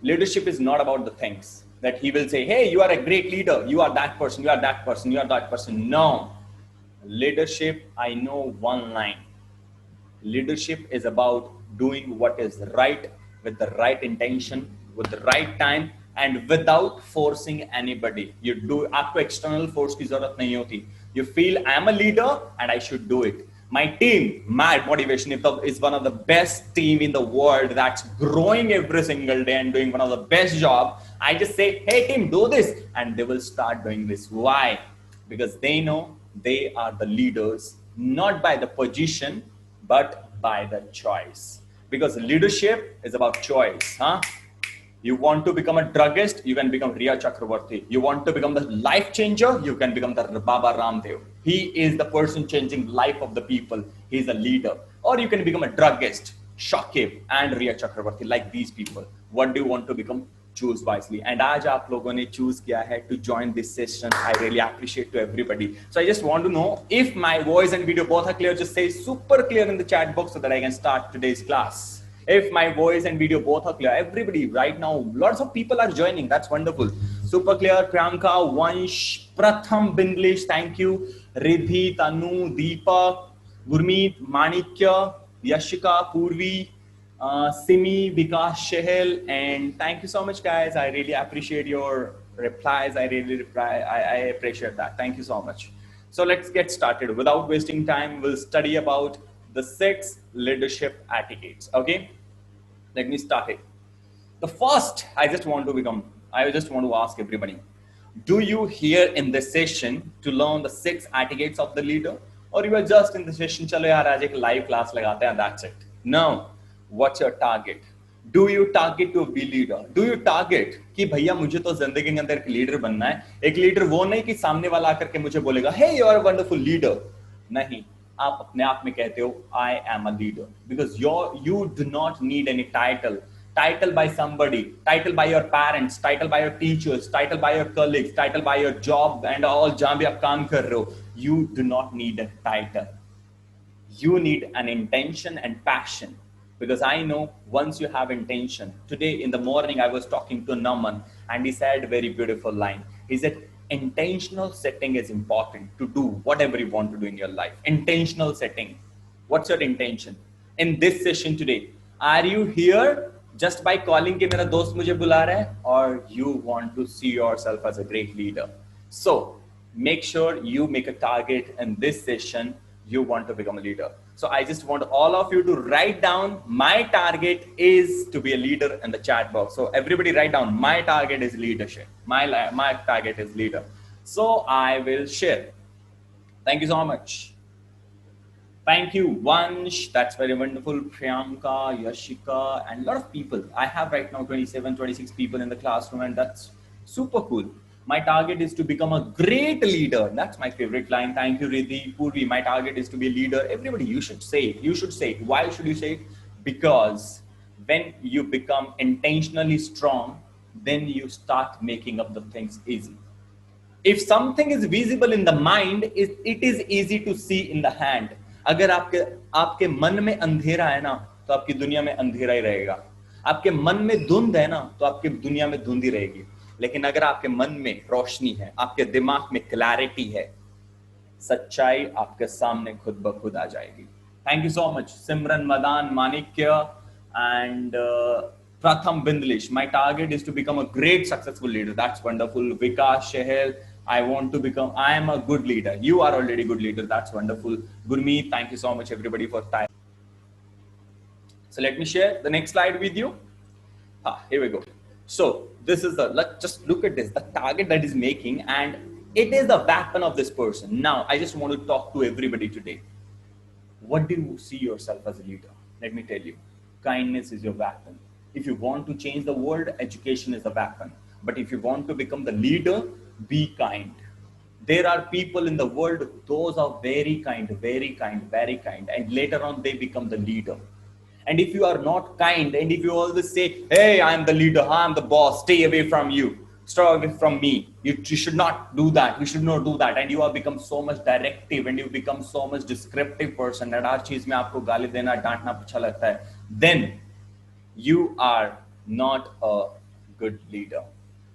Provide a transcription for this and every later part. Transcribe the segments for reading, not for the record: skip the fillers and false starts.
Leadership is not about the things that he will say, hey, you are a great leader, you are that person, you are that person, you are that person. No. Leadership, I know one line. Leadership is about doing what is right with the right intention, with the right time, and without forcing anybody. You do, आपको external force की जरूरत नहीं होती. You feel I am a leader and I should do it. My team, Mad Motivation, is one of the best team in the world that's growing every single day and doing one of the best job. I just say, hey team, do this, and they will start doing this. Why? Because they know they are the leaders, not by the position, but by the choice. Because leadership is about choice. Huh? You want to become a druggist, you can become Riya Chakravarti. You want to become the life changer, you can become the Baba Ramdev. He is the person changing life of the people. He is a leader. Or you can become a druggist, Shakib and Riya Chakravarti, like these people. What do you want to become? Choose wisely. And आज आप लोगों ने choose किया है to join this session. I really appreciate to everybody. So I just want to know if my voice and video both are clear. Just say super clear in the chat box so that I can start today's class. If my voice and video both are clear, everybody right now, lots of people are joining. That's wonderful. Super clear. Priyanka, Vansh, Pratham, Binglish, thank you. Riddhi, Tanu, Deepak, Gurmeet, Manikya, Yashika, Purvi, Simi, Vikas, Shehel, and thank you so much, guys. I really appreciate your replies. I appreciate that. Thank you so much. So let's get started. Without wasting time, we'll study about the 6 leadership etiquettes. Okay, let me start it. The first, I just want to ask everybody, do you here in this session to learn the 6 etiquettes of the leader, or you are just in the session, chalo yaar aaj ek live class lagate hain, that's it? No. What's your target? Do you target to be leader? Do you target कि भैया मुझे तो जिंदगी के अंदर एक leader बनना है? एक लीडर वो नहीं कि सामने वाला आकर के मुझे बोलेगा, hey, you are a wonderful leader. नहीं, आप अपने आप में कहते हो, I am a leader, because you do not need any title. Title by somebody, title by your parents, title by your teachers, title by your colleagues, title by your job and all जहाँ भी आप काम कर रहे हो. You do not need a title. You need an intention and passion. Because I know once you have intention. Today in the morning I was talking to Naman and he said a very beautiful line. He said intentional setting is important to do whatever you want to do in your life. Intentional setting. What's your intention? In this session today, are you here just by calling कि मेरा दोस्त मुझे बुला रहा है, or you want to see yourself as a great leader? So make sure you make a target in this session. You want to become a leader. So I just want all of you to write down, my target is to be a leader in the chat box. So everybody write down, my target is leadership. My target is leader. So I will share. Thank you so much. Thank you, Vansh. That's very wonderful. Priyanka, Yashika, and a lot of people. I have right now 27, 26 people in the classroom, and that's super cool. My target is to become a great leader. That's my favorite line. Thank you, Riddhi. Purvi, my target is to be a leader. Everybody, you should say it. You should say it. Why should you say it? Because when you become intentionally strong, then you start making up the things easy. If something is visible in the mind, it is easy to see in the hand. अगर आपके मन में अंधेरा है ना, तो आपकी दुनिया में अंधेरा ही रहेगा. आपके मन में धुंध है ना, तो आपकी दुनिया में धुंध ही रहेगी. लेकिन अगर आपके मन में रोशनी है, आपके दिमाग में क्लैरिटी है, सच्चाई आपके सामने खुद ब खुद आ जाएगी. Thank you so much Simran, Madan, Manikya and Pratham Bindlish. My target is to become a great successful leader. That's wonderful. Vikas Shehel, I am a good leader. You are already a good leader. That's wonderful. Gurmeet, thank you so much everybody for time. So let me share the next slide with you. Here we go. So this is let's just look at this, the target that is making, and it is the weapon of this person. Now, I just want to talk to everybody today. What do you see yourself as a leader? Let me tell you, kindness is your weapon. If you want to change the world, education is the weapon. But if you want to become the leader, be kind. There are people in the world, those are very kind, very kind, very kind. And later on, they become the leader. And if you are not kind, and if you always say, hey, I am the leader, I am the boss, stay away from you, stay away from me, you should not do that, you should not do that, and you have become so much directive, and you become so much descriptive person, and हर चीज में आपको गाली देना, डांटना अच्छा लगता है, then you are not a good leader.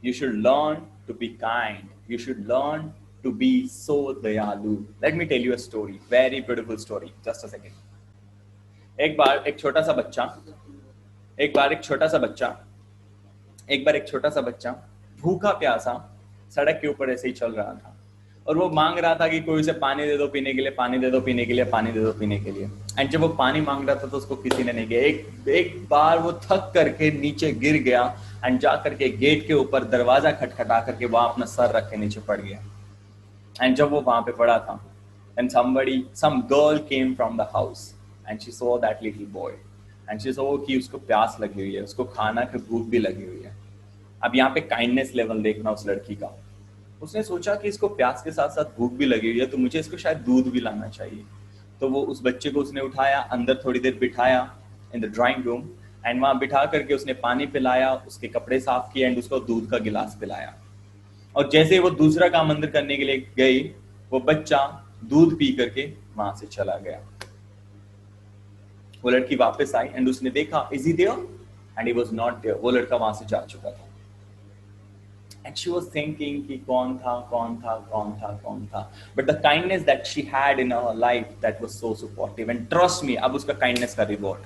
You should learn to be kind. You should learn to be so dayalu. Let me tell you a story, very beautiful story. Just a second. एक बार एक छोटा सा बच्चा एक बार एक छोटा सा बच्चा एक बार एक छोटा सा बच्चा भूखा प्यासा सड़क के ऊपर ऐसे ही चल रहा था और वो मांग रहा था कि कोई उसे पानी दे दो पीने के लिए, पानी दे दो पीने के लिए, पानी दे दो पीने के लिए। एंड जब वो पानी मांग रहा था तो उसको किसी ने नहीं दिया। एक बार वो थक करके नीचे गिर गया एंड जा करके गेट के ऊपर दरवाजा खटखटा करके वहां अपना सर रख के नीचे पड़ गया। एंड जब वो वहां पे पड़ा था and some girl came from the house and she saw that little boy and she saw कि उसको प्यास लगी हुई है, उसको खाना की भूख भी लगी हुई है। अब यहाँ पे काइंडनेस लेवल देखना उस लड़की का। उसने सोचा कि इसको प्यास के साथ साथ भूख भी लगी हुई है तो मुझे इसको शायद दूध भी लाना चाहिए। तो वो उस बच्चे को उसने उठाया, अंदर थोड़ी देर बिठाया in the drawing room and वहां बिठा करके उसने पानी पिलाया, उसके कपड़े साफ किए एंड उसको दूध का गिलास पिलाया। और जैसे वो दूसरा काम अंदर करने के लिए गई, वो बच्चा दूध पी करके वहां से चला गया। वो लड़की वापस आई एंड उसने देखा is he there and he was not there. वो लड़का वहां से जा चुका था। And she was thinking कि कौन था। But the kindness that she had in her life, that was so supportive. And trust me, अब उसका kindness का reward.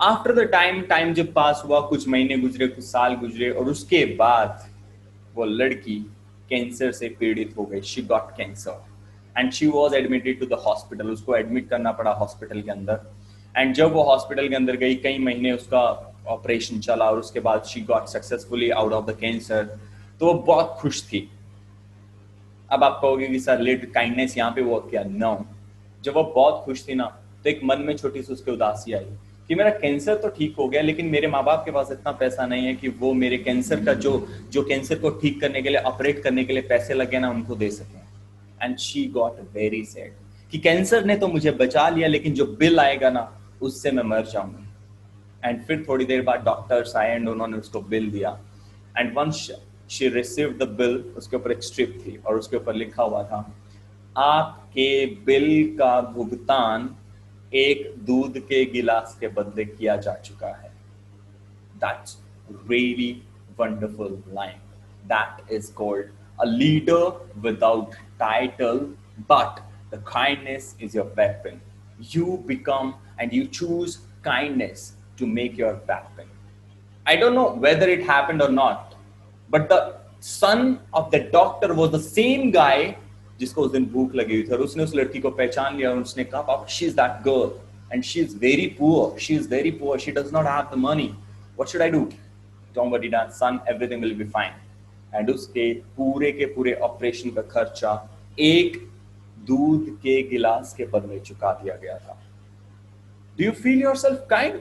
After the time जब पास हुआ, कुछ महीने गुजरे, कुछ साल गुजरे और उसके बाद वो लड़की कैंसर से पीड़ित हो गई। She got cancer and she was admitted to the hospital. उसको एडमिट करना पड़ा हॉस्पिटल के अंदर। एंड जब वो हॉस्पिटल के अंदर गई, कई महीने उसका ऑपरेशन चला और उसके बाद she got successfully out of the cancer. तो वो बहुत खुश थी। अब आप कहोगे कि सर लेट काइंडनेस यहाँ पे वो क्या? नो। जब वो बहुत खुश थी ना तो एक मन में छोटी सी उसकी उदासी आई कि मेरा कैंसर तो ठीक हो गया लेकिन मेरे माँ बाप के पास इतना पैसा नहीं है कि वो मेरे कैंसर का जो कैंसर को ठीक करने के लिए, ऑपरेट करने के लिए पैसे लगे ना, उनको दे सके। And she got very sad कि कैंसर ने तो मुझे बचा लिया लेकिन जो बिल आएगा ना उससे मैं मर जाऊंगी। एंड फिर थोड़ी देर बाद डॉक्टर्स आए एंड उन्होंने उसको बिल दिया। And once she received the bill, उसके ऊपर एक स्ट्रिप थी और उसके ऊपर लिखा हुआ था आपके बिल का भुगतान एक दूध के गिलास के बदले किया जा चुका है। That's really wonderful line. That is called a leader without title, but the kindness is your weapon. You become and you choose kindness to make your weapon. I don't know whether it happened or not, but the son of the doctor was the same guy जिसको उस दिन भूख लगी हुई थी और उसने उस लड़की को पहचान लिया और उसने कहा पापा she is that girl and she is very poor, she does not have the money, what should I do? Don't worry son, everything will be fine. and उसके पूरे के पूरे ऑपरेशन का खर्चा एक दूध के गिलास के बदले चुका दिया गया था। Do you feel yourself kind?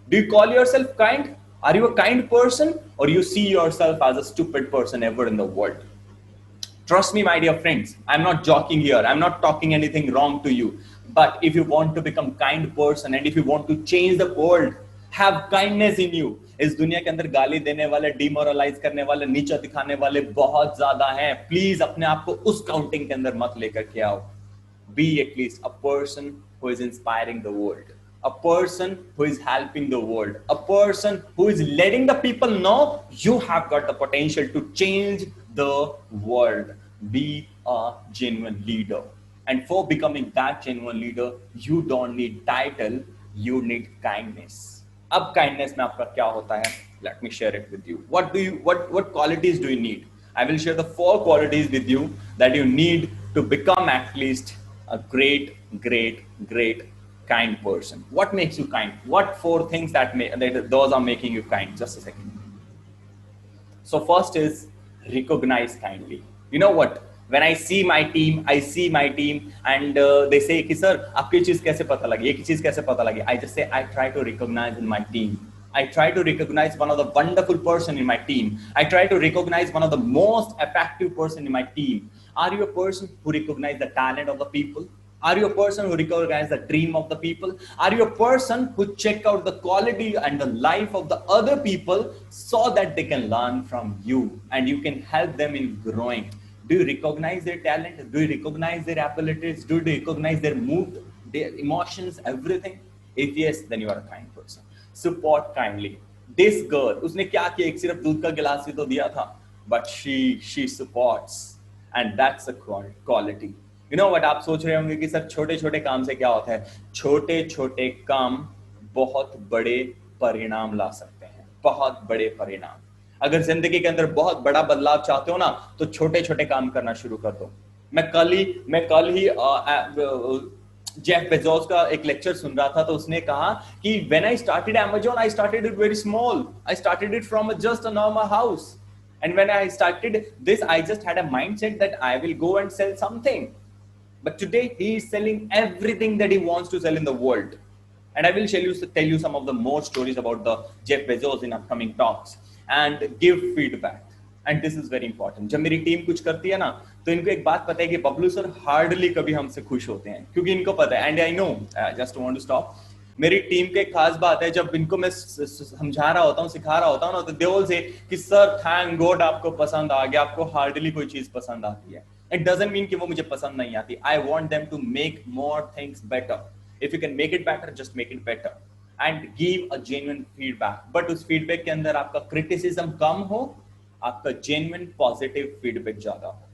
Do you call yourself kind? Are you a kind person or you see yourself as a stupid person ever in the world? Trust me, my dear friends, I'm not joking here. I'm not talking anything wrong to you. But if you want to become kind person and if you want to change the world, have kindness in you. इस दुनिया के अंदर गाली देने वाले, demoralise करने वाले, नीचा दिखाने वाले बहुत ज्यादा हैं। प्लीज अपने आप को उस काउंटिंग के अंदर मत लेकर के आओ। Be at least a person who is inspiring the world. A person who is helping the world, a person who is letting the people know you have got the potential to change the world. Be a genuine leader. And for becoming that genuine leader, you don't need title, you need kindness. अब kindness में आपका क्या होता है? Let me share it with you. What qualities do you need? I will share the 4 qualities with you that you need to become at least a great kind person. What makes you kind? What 4 things that those are making you kind? Just a second. So first is recognize kindly. You know what? When I see my team and they say कि sir आपकी चीज कैसे पता लगी, ये चीज कैसे पता लगी? I just say I try to recognize in my team. I try to recognize one of the wonderful person in my team. I try to recognize one of the most effective person in my team. Are you a person who recognize the talent of the people? Are you a person who recognizes the dream of the people? Are you a person who check out the quality and the life of the other people so that they can learn from you and you can help them in growing? Do you recognize their talent? Do you recognize their abilities? Do you recognize their mood, their emotions, everything? If yes, then you are a kind person. Support kindly. This girl, उसने क्या किया, एक सिर्फ दूध का गिलास ही तो दिया था, but she supports, and that's a quality. You know what, आप सोच रहे होंगे कि सर छोटे छोटे काम से क्या होता है? छोटे छोटे काम बहुत बड़े परिणाम ला सकते हैं, बहुत बड़े परिणाम। अगर जिंदगी के अंदर बहुत बड़ा बदलाव चाहते हो ना, तो छोटे छोटे काम करना शुरू कर दो। मैं कल ही जेफ बेजोस का एक लेक्चर सुन रहा था, तो उसने कहा कि when I started Amazon, I started it very small, I started it from just a normal house, and when I started this, I just had a mindset that I will go and sell something, but today he is selling everything that he wants to sell in the world. And I will tell you some of the more stories about the Jeff Bezos in upcoming talks, and give feedback. And this is very important. जब मेरी team कुछ करती है ना, तो इनको एक बात पता है कि बबलू सर हार्डली कभी हमसे खुश होते हैं, क्योंकि इनको पता है, and I know, just want to stop. मेरी टीम के खास बात है, जब इनको मैं समझा रहा होता हूँ, सिखा रहा होता हूँ ना, तो दे विल से कि सर थैंक गॉड आपको पसंद आ गया, आपको हार्डली कोई चीज पसंद आती है। इट डजंट मीन कि वो मुझे पसंद नहीं आती। I want them to make more things better. If you can make it better, just make it better and give a genuine feedback. But उस फीडबैक के अंदर आपका क्रिटिसिज्म कम हो, आपका जेन्युइन पॉजिटिव फीडबैक ज्यादा हो।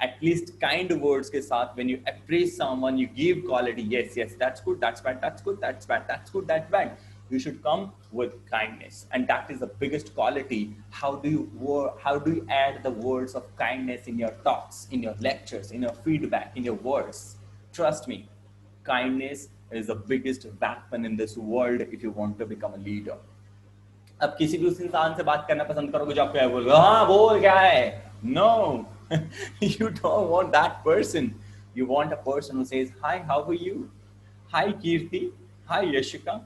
At least kind words के साथ, when you appraise someone, you give quality. Yes, yes, that's good, that's bad, that's good, that's bad, that's good, that's bad. You should come with kindness, and that is the biggest quality. How do you add the words of kindness in your talks, in your lectures, in your feedback, in your words? Trust me, kindness is the biggest weapon in this world if you want to become a leader. अब किसी भी उस इंसान से बात करना पसंद करोगे जो आपको क्या बोल, हाँ बोल क्या है? No. You don't want that person. You want a person who says, hi, how are you? Hi, Kirti. Hi, Yashika.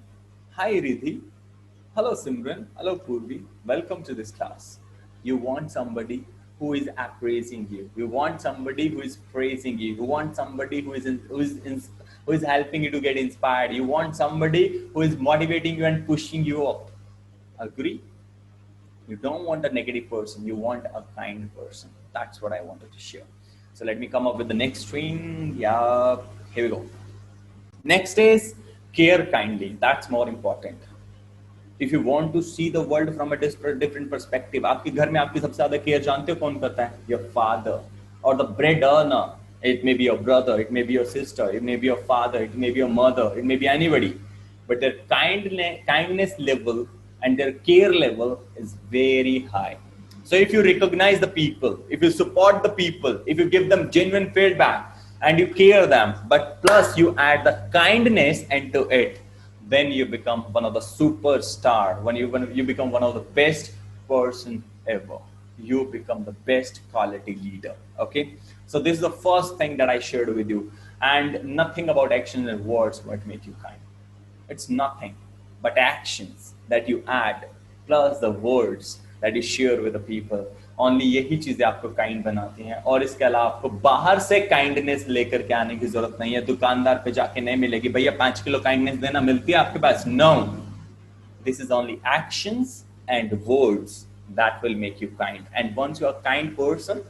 Hi, Riddhi. Hello, Simran. Hello, Purvi. Welcome to this class. You want somebody who is appraising you. You want somebody who is praising you. You want somebody who is helping you to get inspired. You want somebody who is motivating you and pushing you up. Agree? You don't want a negative person, you want a kind person. That's what I wanted to share. So let me come up with the next string. Yeah, here we go. Next is care kindly. That's more important. If you want to see the world from a different perspective, आपके घर में आपकी सबसे ज़्यादा care जानते हो कौन करता है? Your father, or the bread earner. It may be your brother, it may be your sister, it may be your father, it may be your mother, it may be anybody. But their kindness level and their care level is very high. So if you recognize the people, if you support the people, if you give them genuine feedback and you care them, but plus you add the kindness into it, then you become one of the superstar. When you become one of the best person ever, you become the best quality leader. Okay, so this is the first thing that I shared with you. And nothing about actions and words might make you kind. It's nothing but actions that you add plus the words that you share with the people. Only यही चीजें आपको kind बनाती हैं, और इसके अलावा आपको बाहर से काइंडनेस लेकर के आने की जरूरत नहीं है। दुकानदार पे जाके नहीं मिलेगी, भैया 5 किलो काइंडनेस देना, मिलती है आपके पास? No. This is only actions and words that will make you kind. And once you are a kind person,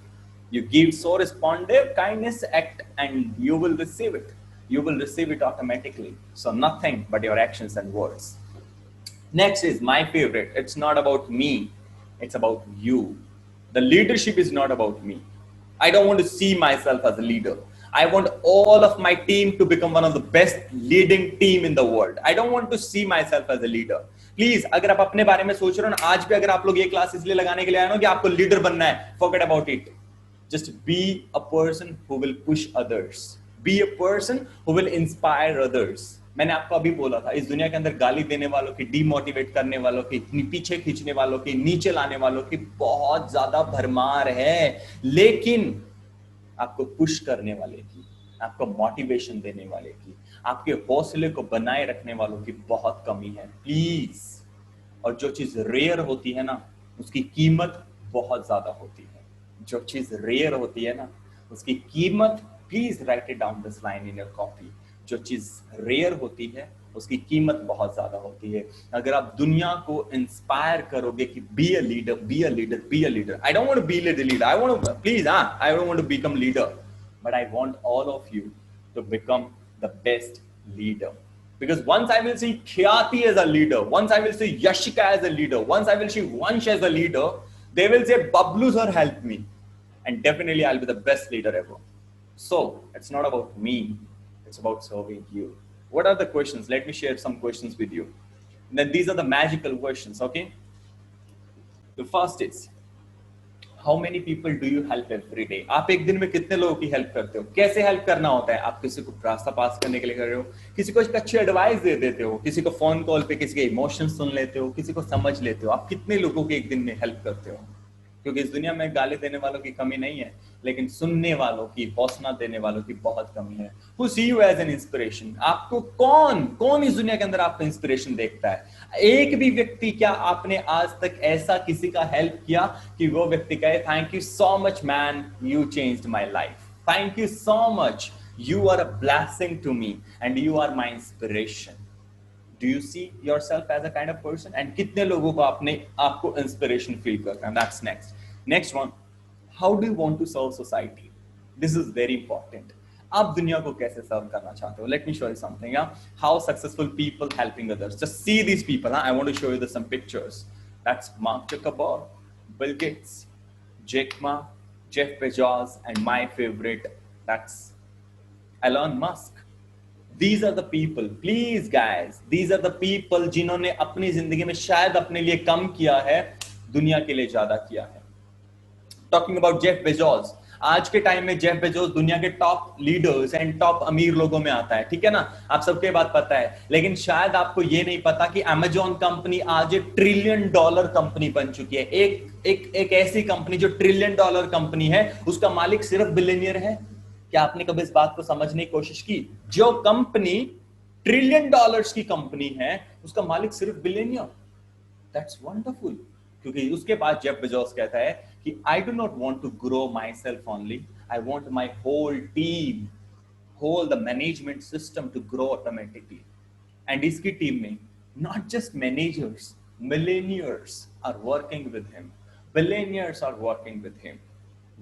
you give so responsive kindness act and you will receive it. You will receive it automatically. So nothing but your actions and words. Next is my favorite. It's not about me. It's about you. The leadership is not about me. I don't want to see myself as a leader. I want all of my team to become one of the best leading team in the world. I don't want to see myself as a leader. Please, अगर आप अपने बारे में सोच रहे हो ना, आज भी अगर आप लोग ये क्लास इसलिए लगाने के लिए आए हो कि आपको लीडर बनना है, forget about it. Just be a person who will push others. Be a person who will inspire others. मैंने आपको अभी बोला था, इस दुनिया के अंदर गाली देने वालों की, डीमोटिवेट करने वालों की, पीछे खींचने वालों की, नीचे लाने वालों की बहुत ज्यादा भरमार है, लेकिन आपको पुश करने वाले की, आपको मोटिवेशन देने वाले की, आपके हौसले को बनाए रखने वालों की बहुत कमी है। प्लीज, और जो चीज रेयर होती है ना, उसकी कीमत बहुत ज्यादा होती है। जो चीज रेयर होती है ना, उसकी कीमत, please right it down this line in your copy. जो चीज रेयर होती है उसकी कीमत बहुत ज्यादा होती है। अगर आप दुनिया को इंस्पायर करोगे कि be a leader, be a leader, be a leader, I don't want to be the leader, I want to, please, I don't want to become leader, but I want all of you to become the best leader. Because once I will see Khyati as a leader, once I will see Yashika as a leader, once I will see Vansh as a leader, they will say, Bablu sir, help me. And definitely I'll be the best leader ever. So it's not about me, it's about serving you. What are the questions? Let me share some questions with you. And then these are the magical questions, okay? The first is, how many people do you help every day? आप एक दिन में कितने लोगों की help करते हो? कैसे हेल्प करना होता है? आप किसी को रास्ता पास करने के लिए कर रहे हो, किसी को एक अच्छी एडवाइस दे देते हो, किसी को फोन कॉल पे किसी के इमोशंस सुन लेते हो, किसी को समझ लेते हो। आप कितने लोगों की एक दिन में हेल्प करते हो? क्योंकि इस दुनिया में गाली देने वालों की कमी नहीं है, लेकिन सुनने वालों की, हौसला देने वालों की बहुत कमी है। Who see you as an inspiration? आपको कौन कौन इस दुनिया के अंदर आपको इंस्पिरेशन देखता है? एक भी व्यक्ति, क्या आपने आज तक ऐसा किसी का हेल्प किया कि वो व्यक्ति कहे thank you so much man, you changed my life, thank you so much, you are a blessing to me and you are my inspiration? Do you see yourself as a kind of person? And कितने लोगों को आपको inspiration feel करता है? That's next. Next one, how do you want to serve society? This is very important. आप दुनिया को कैसे सर्व करना चाहते हो? Let me show you something. How successful people helping others. Just see these people. I want to show you some pictures. That's Mark Zuckerberg, Bill Gates, Jack Ma, Jeff Bezos, and my favorite, that's Elon Musk. These are the people, please guys, these are the people जिन्होंने अपनी जिंदगी में शायद अपने लिए कम किया है, दुनिया के लिए ज्यादा किया है। Talking about Jeff Bezos, आज के टाइम में जेफ बेजोस दुनिया के टॉप लीडर्स एंड टॉप अमीर लोगों में आता है, ठीक है ना? आप सबको ये बात पता है, लेकिन शायद आपको ये नहीं पता कि अमेजॉन कंपनी आज $1 ट्रिलियन कंपनी बन चुकी है। एक ऐसी कंपनी जो $1 ट्रिलियन कंपनी है, उसका मालिक सिर्फ बिलियनियर है। क्या आपने कभी इस बात को समझने की कोशिश की? जो कंपनी $1 ट्रिलियन की कंपनी है, उसका मालिक सिर्फ बिलियनियर। That's wonderful. क्योंकि उसके बाद जेफ बेजोस कहता है कि I do not want to grow myself only, I want my whole team, whole the management system to grow automatically. And इसकी टीम में not just managers, millionaires are working with him, billionaires are working with him.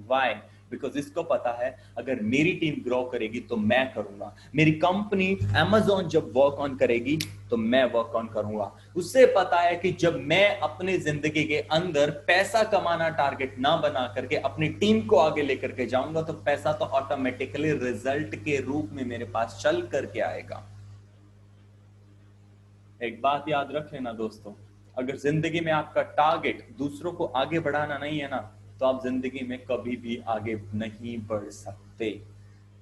Why? Because इसको पता है अगर मेरी team grow करेगी तो मैं करूंगा, मेरी कंपनी Amazon जब वर्क ऑन करेगी तो मैं वर्क ऑन करूंगा। उससे पता है कि जब मैं अपनी जिंदगी के अंदर पैसा कमाना टारगेट ना बना करके अपनी टीम को आगे लेकर के जाऊंगा, तो पैसा तो ऑटोमेटिकली रिजल्ट के रूप में मेरे पास चल करके आएगा। एक बात याद रख लेना दोस्तों, अगर जिंदगी में आपका टारगेट दूसरों को आगे बढ़ाना नहीं है ना, तो आप जिंदगी में कभी भी आगे नहीं बढ़ सकते।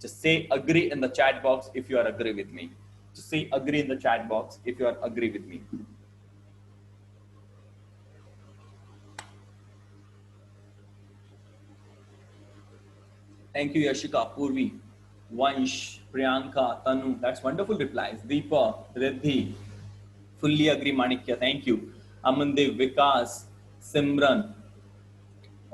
Just say agree in the chat box if you are agree with me. Just say agree in the chat box if you are agree with me. Thank you Yashika, Purvi, Vansh, Priyanka, Tanu. That's wonderful replies. Deepa, Riddhi, fully agree Manikya. Thank you. Amandev, Vikas, Simran,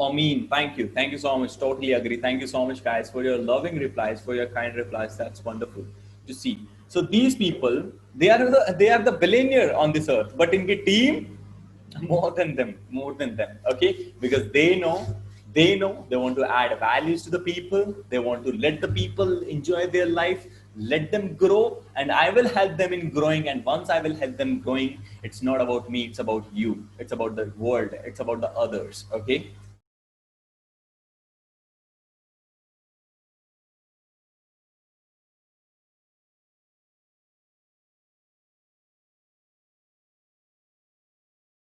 Amin, thank you. Thank you so much. Totally agree. Thank you so much, guys, for your loving replies, for your kind replies. That's wonderful to see. So these people, they are the billionaire on this earth, but in the team, more than them. Okay, because they know they want to add values to the people. They want to let the people enjoy their life, let them grow, and I will help them in growing. And once I will help them growing, it's not about me, it's about you, it's about the world, it's about the others. Okay,